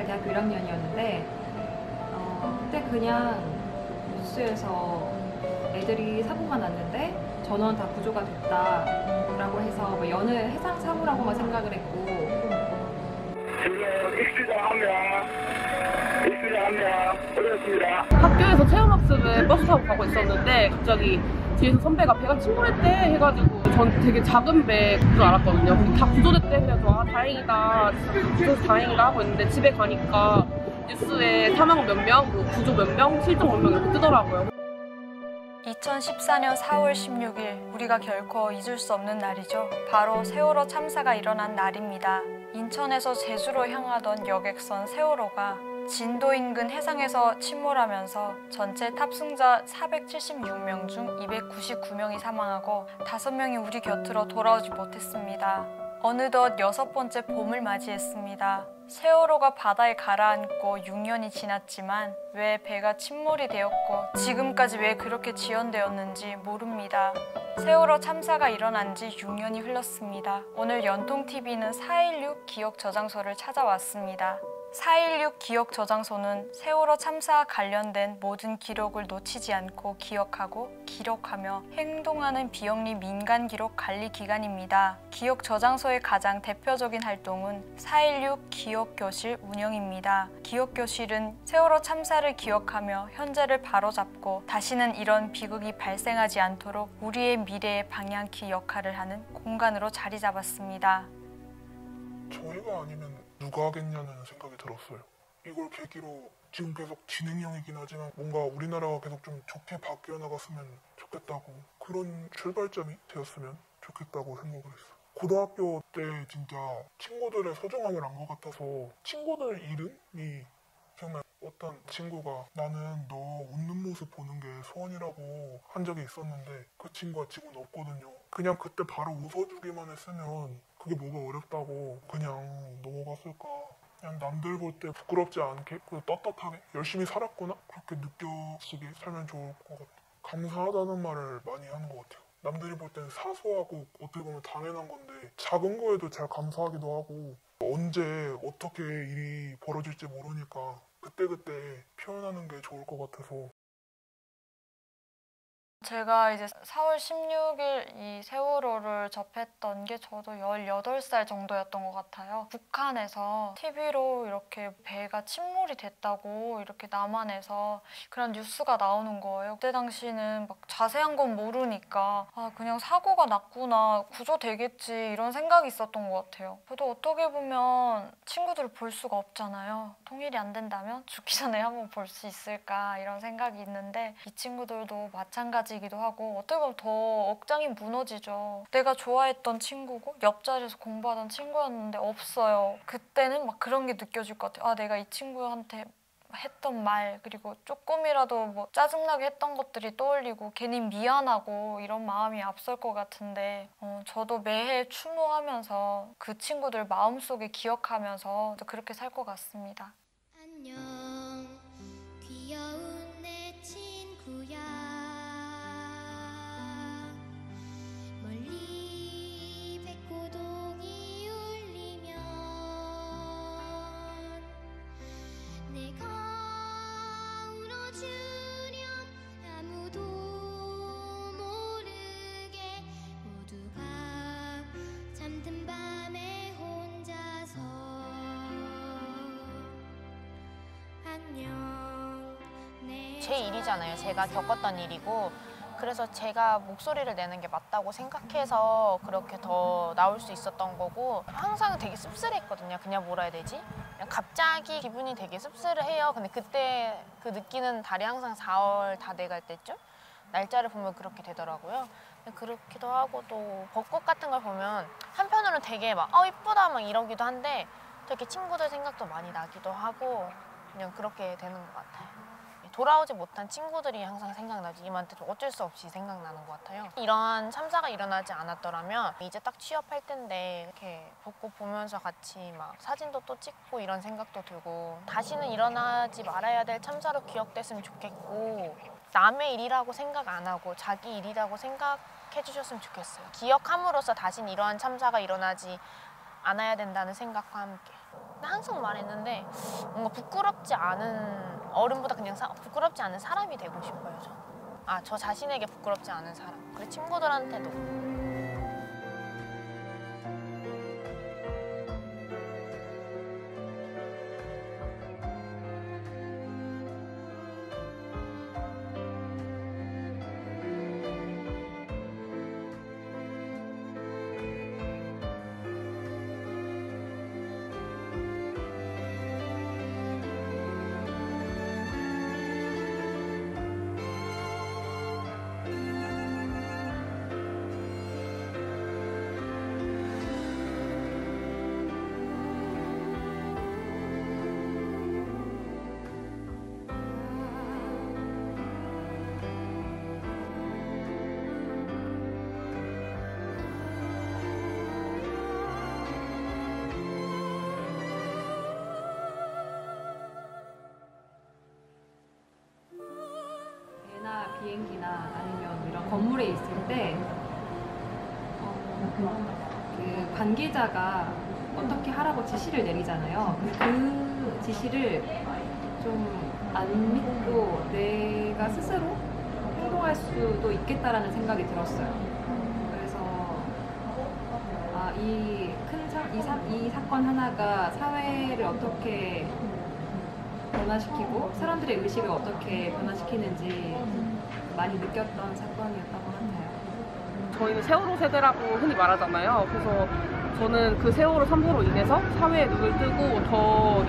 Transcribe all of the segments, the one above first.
대학교 1학년이었는데 그때 그냥 뉴스에서 애들이 사고가 났는데 전원 다 구조가 됐다라고 해서 뭐 여느 해상 사고라고만 생각을 했고 지금 입수자 한 명 올렸습니다. 학교에서 체험학습을 버스 타고 가고 있었는데 갑자기 뒤에서 선배가 배가 침몰했대 해가지고 전 되게 작은 배인 줄 알았거든요. 근데 다 구조됐대 해가지고 아 다행이다 구조돼서 다행이다 하고 있는데 집에 가니까 뉴스에 사망 몇 명, 구조 몇 명, 실종 몇 명 이렇게 뜨더라고요. 2014년 4월 16일 우리가 결코 잊을 수 없는 날이죠. 바로 세월호 참사가 일어난 날입니다. 인천에서 제주로 향하던 여객선 세월호가 진도 인근 해상에서 침몰하면서 전체 탑승자 476명 중 299명이 사망하고 5명이 우리 곁으로 돌아오지 못했습니다. 어느덧 6번째 봄을 맞이했습니다. 세월호가 바다에 가라앉고 6년이 지났지만 왜 배가 침몰이 되었고 지금까지 왜 그렇게 지연되었는지 모릅니다. 세월호 참사가 일어난 지 6년이 흘렀습니다. 오늘 연통TV는 4.16 기억저장소를 찾아왔습니다. 4.16 기억저장소는 세월호 참사와 관련된 모든 기록을 놓치지 않고 기억하고 기록하며 행동하는 비영리 민간 기록 관리 기관입니다. 기억저장소의 가장 대표적인 활동은 4.16 기억교실 운영입니다. 기억교실은 세월호 참사를 기억하며 현재를 바로잡고 다시는 이런 비극이 발생하지 않도록 우리의 미래의 방향키 역할을 하는 공간으로 자리 잡았습니다. 저희가 아니면 누가 하겠냐는 생각이 들었어요. 이걸 계기로 지금 계속 진행형이긴 하지만 뭔가 우리나라가 계속 좀 좋게 바뀌어 나갔으면 좋겠다고 그런 출발점이 되었으면 좋겠다고 생각을 했어요. 고등학교 때 진짜 친구들의 소중함을 안 것 같아서 친구들 이름이 기억나요. 어떤 친구가 나는 너 웃는 모습 보는 게 소원이라고 한 적이 있었는데 그 친구가 지금은 없거든요. 그냥 그때 바로 웃어주기만 했으면 그게 뭐가 어렵다고 그냥 넘어갔을까. 그냥 남들 볼 때 부끄럽지 않게 떳떳하게 열심히 살았구나 그렇게 느껴지게 살면 좋을 것 같아요. 감사하다는 말을 많이 하는 것 같아요. 남들이 볼 때는 사소하고 어떻게 보면 당연한 건데 작은 거에도 잘 감사하기도 하고 언제 어떻게 일이 벌어질지 모르니까 그때그때 표현하는 게 좋을 것 같아서. 제가 이제 4월 16일 이 세월호를 접했던 게 저도 18살 정도였던 것 같아요. 북한에서 TV로 이렇게 배가 침몰이 됐다고 이렇게 남한에서 그런 뉴스가 나오는 거예요. 그때 당시는 막 자세한 건 모르니까 아 그냥 사고가 났구나 구조되겠지 이런 생각이 있었던 것 같아요. 저도 어떻게 보면 친구들을 볼 수가 없잖아요. 통일이 안 된다면 죽기 전에 한번 볼 수 있을까 이런 생각이 있는데 이 친구들도 마찬가지 이기도 하고 어떻게 보면 더 억장이 무너지죠. 내가 좋아했던 친구고 옆자리에서 공부하던 친구였는데 없어요. 그때는 막 그런 게 느껴질 것 같아요. 아 내가 이 친구한테 했던 말 그리고 조금이라도 뭐 짜증나게 했던 것들이 떠올리고 괜히 미안하고 이런 마음이 앞설 것 같은데 저도 매해 추모하면서 그 친구들 마음속에 기억하면서 그렇게 살 것 같습니다. 안녕 귀여운 내 친구야 멀리 백호동이 울리면 내가 울어주렴 아무도 모르게 모두가 잠든 밤에 혼자서 안녕 제 일이잖아요. 제가 겪었던 일이고 그래서 제가 목소리를 내는 게 맞다고 생각해서 그렇게 더 나올 수 있었던 거고 항상 되게 씁쓸했거든요. 그냥 뭐라 해야 되지? 그냥 갑자기 기분이 되게 씁쓸해요. 근데 그때 그 느끼는 달이 항상 4월 다 돼갈 때쯤? 날짜를 보면 그렇게 되더라고요. 그렇기도 하고 또 벚꽃 같은 걸 보면 한편으로는 되게 막 이쁘다 막 이러기도 한데 되게 친구들 생각도 많이 나기도 하고 그냥 그렇게 되는 것 같아요. 돌아오지 못한 친구들이 항상 생각나지 이맘때 어쩔 수 없이 생각나는 것 같아요. 이런 참사가 일어나지 않았더라면 이제 딱 취업할 텐데 이렇게 벚꽃 보면서 같이 막 사진도 또 찍고 이런 생각도 들고 다시는 일어나지 말아야 될 참사로 기억됐으면 좋겠고 남의 일이라고 생각 안 하고 자기 일이라고 생각해 주셨으면 좋겠어요. 기억함으로써 다시는 이러한 참사가 일어나지 않아야 된다는 생각과 함께. 때 항상 말했는데 뭔가 부끄럽지 않은 어른보다 그냥 부끄럽지 않은 사람이 되고 싶어요. 저 자신에게 부끄럽지 않은 사람. 그리고 친구들한테도. 비행기나 아니면 이런 건물에 있을 때 그 관계자가 어떻게 하라고 지시를 내리잖아요. 그 지시를 좀 안 믿고 내가 스스로 행동할 수도 있겠다라는 생각이 들었어요. 그래서 이 사건 하나가 사회를 어떻게 변화시키고 사람들의 의식을 어떻게 변화시키는지 많이 느꼈던 사건이었던 것 같아요. 저희는 세월호 세대라고 흔히 말하잖아요. 그래서 저는 그 세월호 참사로 인해서 사회에 눈을 뜨고 더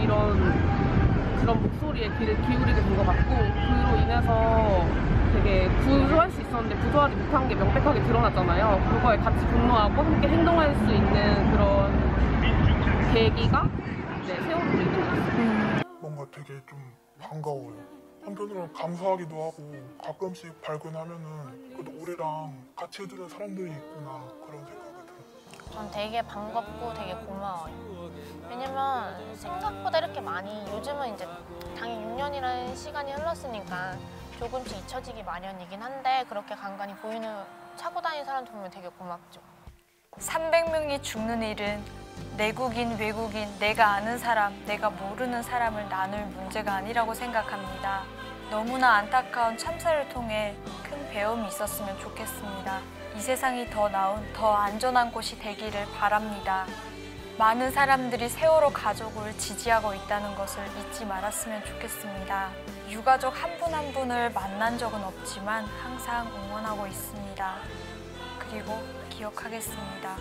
그런 목소리에 귀를 기울이게 된 것 같고, 그로 인해서 되게 구조할 수 있었는데 구조하지 못한 게 명백하게 드러났잖아요. 그거에 같이 분노하고 함께 행동할 수 있는 그런 계기가 세월호로 있는 것 같아요. 뭔가 되게 좀 반가워요. 한편으로는 감사하기도 하고 가끔씩 발견하면은 그래도 우리랑 같이 해주는 사람들이 있구나 그런 생각이 들어요. 전 되게 반갑고 되게 고마워요. 왜냐면 생각보다 이렇게 많이 요즘은 이제 당연히 6년이라는 시간이 흘렀으니까 조금씩 잊혀지기 마련이긴 한데 그렇게 간간히 차고 다니는 사람들 보면 되게 고맙죠. 300명이 죽는 일은 내국인, 외국인, 내가 아는 사람, 내가 모르는 사람을 나눌 문제가 아니라고 생각합니다. 너무나 안타까운 참사를 통해 큰 배움이 있었으면 좋겠습니다. 이 세상이 더 나은, 더 안전한 곳이 되기를 바랍니다. 많은 사람들이 세월호 가족을 지지하고 있다는 것을 잊지 말았으면 좋겠습니다. 유가족 한 분 한 분을 만난 적은 없지만 항상 응원하고 있습니다. 그리고 기억하겠습니다.